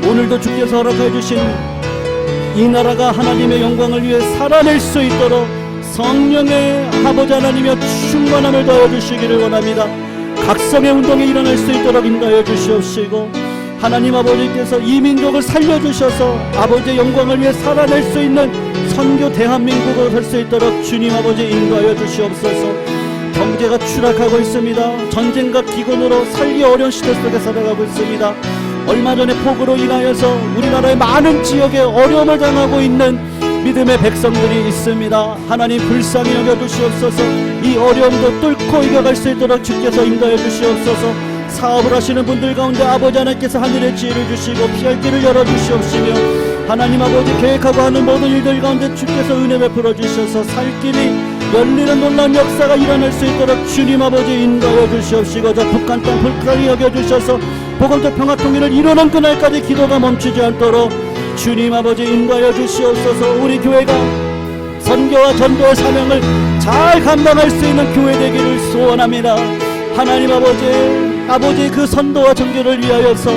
오늘도 주께서 허락해 주신 이 나라가 하나님의 영광을 위해 살아낼 수 있도록 성령의 아버지 하나님의 충만함을 더해 주시기를 원합니다. 각성의 운동이 일어날 수 있도록 인도해 주시옵시고, 하나님 아버지께서 이 민족을 살려주셔서 아버지의 영광을 위해 살아낼 수 있는 선교 대한민국으로 설 수 있도록 주님 아버지 인도하여 주시옵소서. 경제가 추락하고 있습니다. 전쟁과 기근으로 살기 어려운 시대 속에 살아가고 있습니다. 얼마 전에 폭우로 인하여서 우리나라의 많은 지역에 어려움을 당하고 있는 믿음의 백성들이 있습니다. 하나님 불쌍히 여겨주시옵소서. 이 어려움도 뚫고 이겨갈 수 있도록 주께서 인도해 주시옵소서. 사업을 하시는 분들 가운데 아버지 하나님께서 하늘의 지혜를 주시고 피할 길을 열어주시옵시며, 하나님 아버지 계획하고 하는 모든 일들 가운데 주께서 은혜 베풀어 주셔서 살 길이 열리는 놀라운 역사가 일어날 수 있도록 주님 아버지 인도하여 주시옵시고, 저 북한 땅 불쌍히 여겨주셔서 복음적 평화 통일을 이루는 그날까지 기도가 멈추지 않도록 주님 아버지 인도하여 주시옵소서. 우리 교회가 선교와 전도의 사명을 잘 감당할 수 있는 교회 되기를 소원합니다. 하나님 아버지 그 선도와 전교를 위하여서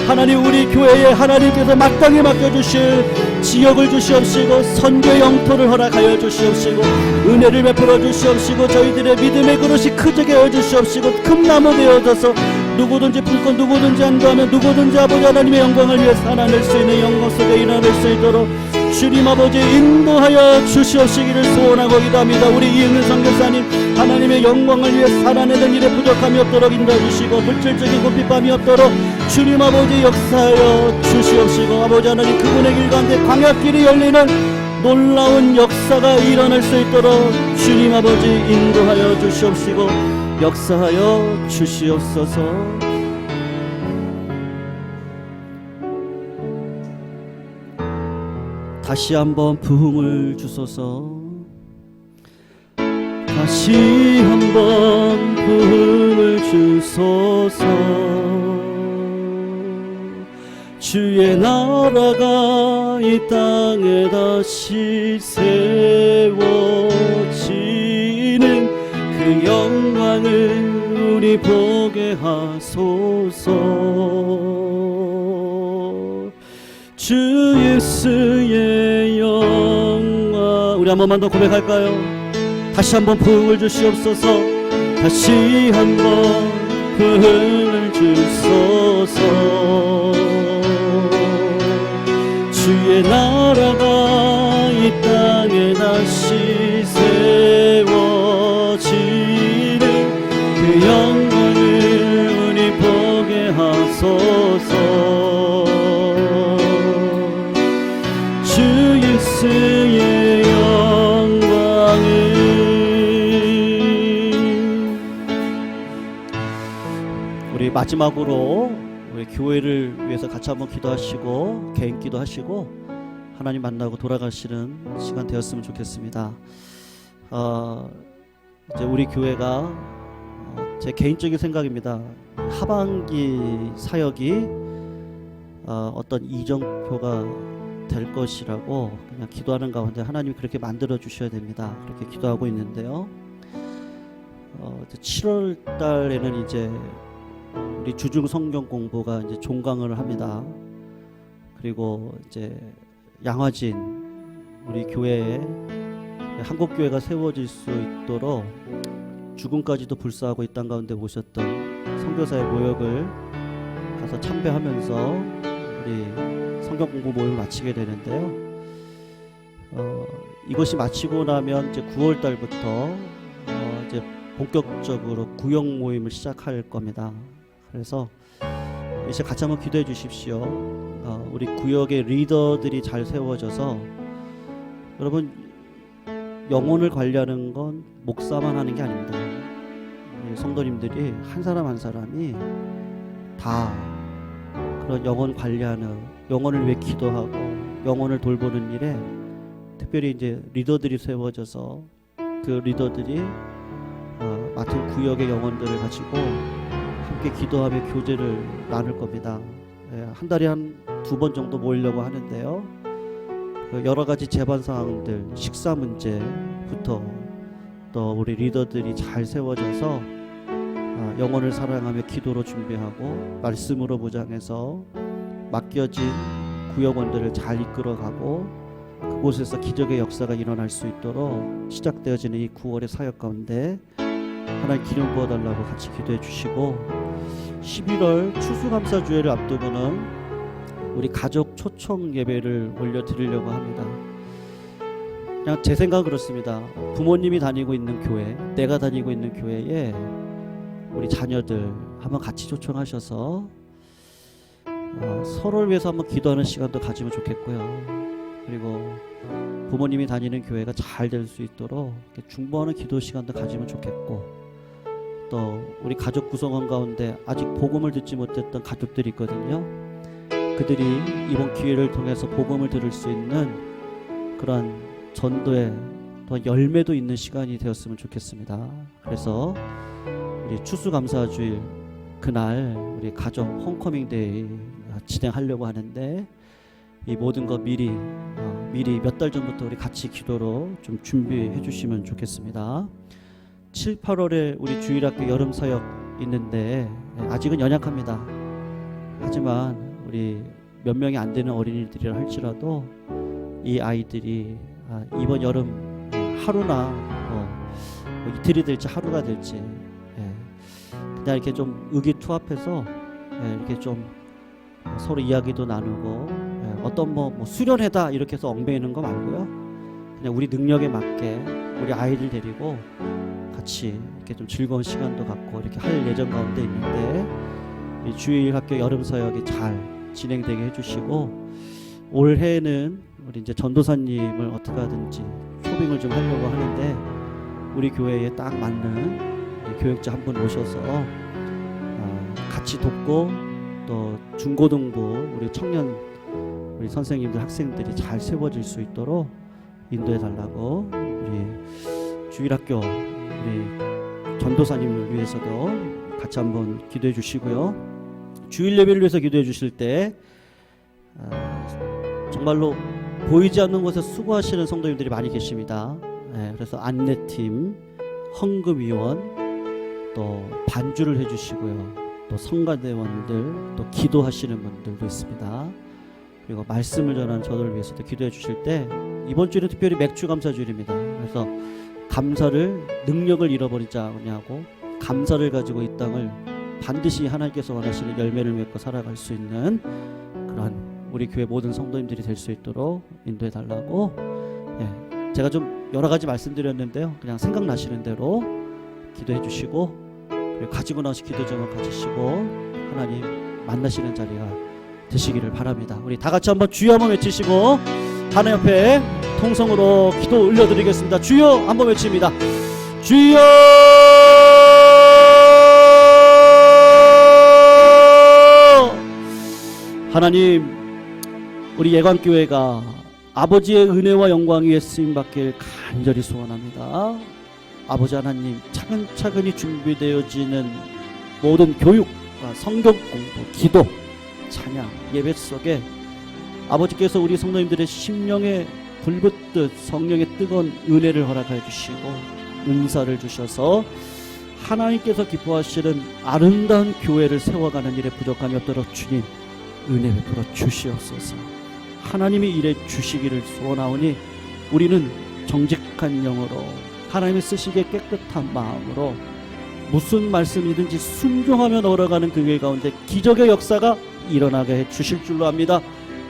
하나님 우리 교회에 하나님께서 마땅히 맡겨주실 지역을 주시옵시고 선교의 영토를 허락하여 주시옵시고 은혜를 베풀어 주시옵시고 저희들의 믿음의 그릇이 크게 하여 주시옵시고 큰 나무 되어져서 누구든지 품고 누구든지 안도하며 누구든지 아버지 하나님의 영광을 위해 살아낼 수 있는 영광 속에 일어날 수 있도록 주님 아버지 인도하여 주시옵시기를 소원하고 기도합니다. 우리 이응현 선교사님 하나님의 영광을 위해 살아내는 일에 부족함이 없도록 인도해 주시고 물질적인 고삐밤이 없도록 주님 아버지 역사하여 주시옵시고 아버지 하나님 그분의 길 가운데 광야길이 열리는 놀라운 역사가 일어날 수 있도록 주님 아버지 인도하여 주시옵시고 역사하여 주시옵소서. 다시 한번 부흥을 주소서. 다시 한번 부흥을 주소서. 주의 나라가 이 땅에 다시 세워지는 그 영광을 우리 보게 하소서. 주 예수의 영광. 우리 한 번만 더 고백할까요? 다시 한번 부흥을 주시옵소서. 다시 한번 부흥을 주소서. 주의 나라가 이 땅에 다시 세워지는 그 영광을 우리 보게 하소서. 주 예수의 영광을 마지막으로 우리 교회를 위해서 같이 한번 기도하시고 개인 기도하시고 하나님 만나고 돌아가시는 시간 되었으면 좋겠습니다. 이제 우리 교회가 제 개인적인 생각입니다. 하반기 사역이 어떤 이정표가 될 것이라고 그냥 기도하는 가운데 하나님이 그렇게 만들어 주셔야 됩니다. 그렇게 기도하고 있는데요. 7월 달에는 이제 우리 주중 성경 공부가 이제 종강을 합니다. 그리고 이제 양화진 우리 교회에 한국 교회가 세워질 수 있도록 죽음까지도 불사하고 이 땅 가운데 모셨던 선교사의 모욕을 가서 참배하면서 우리 성경 공부 모임을 마치게 되는데요. 이것이 마치고 나면 이제 9월 달부터 이제 본격적으로 구역 모임을 시작할 겁니다. 그래서 이제 같이 한번 기도해 주십시오. 우리 구역의 리더들이 잘 세워져서 여러분 영혼을 관리하는 건 목사만 하는 게 아닙니다. 성도님들이 한 사람 한 사람이 다 그런 영혼 관리하는 영혼을 위해 기도하고 영혼을 돌보는 일에 특별히 이제 리더들이 세워져서 그 리더들이 맡은 구역의 영혼들을 가지고 함께 기도하며 교제를 나눌 겁니다. 한 달에 한 2번 정도 모이려고 하는데요. 여러 가지 재반 사항들, 식사 문제부터 또 우리 리더들이 잘 세워져서 영혼을 사랑하며 기도로 준비하고 말씀으로 무장해서 맡겨진 구역원들을 잘 이끌어가고 그곳에서 기적의 역사가 일어날 수 있도록 시작되어지는 이 9월의 사역 가운데 하나님 기름 부어달라고 같이 기도해 주시고 11월 추수감사주회를 앞두고는 우리 가족 초청 예배를 올려드리려고 합니다. 그냥 제 생각은 그렇습니다. 부모님이 다니고 있는 교회, 내가 다니고 있는 교회에 우리 자녀들 한번 같이 초청하셔서 서로를 위해서 한번 기도하는 시간도 가지면 좋겠고요. 그리고 부모님이 다니는 교회가 잘 될 수 있도록 중보하는 기도 시간도 가지면 좋겠고 또 우리 가족 구성원 가운데 아직 복음을 듣지 못했던 가족들이 있거든요. 그들이 이번 기회를 통해서 복음을 들을 수 있는 그런 전도의 더 열매도 있는 시간이 되었으면 좋겠습니다. 그래서 우리 추수감사주일 그날 우리 가족 홈커밍 데이 진행하려고 하는데 이 모든 거 미리 몇 달 전부터 우리 같이 기도로 좀 준비해 주시면 좋겠습니다. 7, 8월에 우리 주일학교 여름 사역 있는데 아직은 연약합니다. 하지만 우리 몇 명이 안 되는 어린이들이라 할지라도 이 아이들이 이번 여름 하루나 이틀이 될지 하루가 될지 그냥 이렇게 좀 의기투합해서 이렇게 좀 서로 이야기도 나누고 어떤 뭐 수련회다 이렇게 해서 얽매이는 거 말고요. 그냥 우리 능력에 맞게 우리 아이들 데리고 같이 이렇게 좀 즐거운 시간도 갖고 이렇게 할 예정 가운데 있는데 이 주일 학교 여름 사역이 잘 진행되게 해주시고 올해는 우리 이제 전도사님을 어떻게 하든지 초빙을 좀 하려고 하는데 우리 교회에 딱 맞는 교육자 한 분 오셔서 같이 돕고 또 중고등부 우리 청년 우리 선생님들 학생들이 잘 세워질 수 있도록 인도해 달라고 우리 주일학교 우리 전도사님을 위해서도 같이 한번 기도해 주시고요. 주일 예배를 위해서 기도해 주실 때 정말로 보이지 않는 곳에 수고하시는 성도님들이 많이 계십니다. 그래서 안내팀, 헌금위원, 또 반주를 해주시고요. 또 성가대원들, 또 기도하시는 분들도 있습니다. 그리고 말씀을 전하는 저들을 위해서도 기도해 주실 때 이번 주는 특별히 맥주 감사 주일입니다. 그래서 감사를 능력을 잃어버리지 않냐고 감사를 가지고 이 땅을 반드시 하나님께서 원하시는 열매를 맺고 살아갈 수 있는 그런 우리 교회 모든 성도님들이 될 수 있도록 인도해 달라고 제가 좀 여러 가지 말씀드렸는데요. 그냥 생각나시는 대로 기도해 주시고 그리고 가지고 나오신 기도 제목 가지시고 하나님 만나시는 자리가 되시기를 바랍니다. 우리 다 같이 한번 주여 한번 외치시고 하나님 앞에 통성으로 기도 올려드리겠습니다. 주여 한번 외칩니다. 주여 하나님, 우리 예관교회가 아버지의 은혜와 영광 위에 쓰임받길 간절히 소원합니다. 아버지 하나님, 차근차근히 준비되어지는 모든 교육과 성경 공부, 기도, 찬양, 예배 속에 아버지께서 우리 성도님들의 심령에 불붙듯 성령의 뜨거운 은혜를 허락하여 주시고 은사를 주셔서 하나님께서 기뻐하시는 아름다운 교회를 세워가는 일에 부족함이 없도록 주님 은혜 베풀어 주시옵소서. 하나님이 일해 주시기를 소원하오니 우리는 정직한 영으로 하나님이 쓰시기에 깨끗한 마음으로 무슨 말씀이든지 순종하며 걸어가는 그 교회 가운데 기적의 역사가 일어나게 해 주실 줄로 압니다.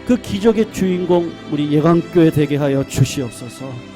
그 기적의 주인공 우리 예강교회 되게 하여 주시옵소서.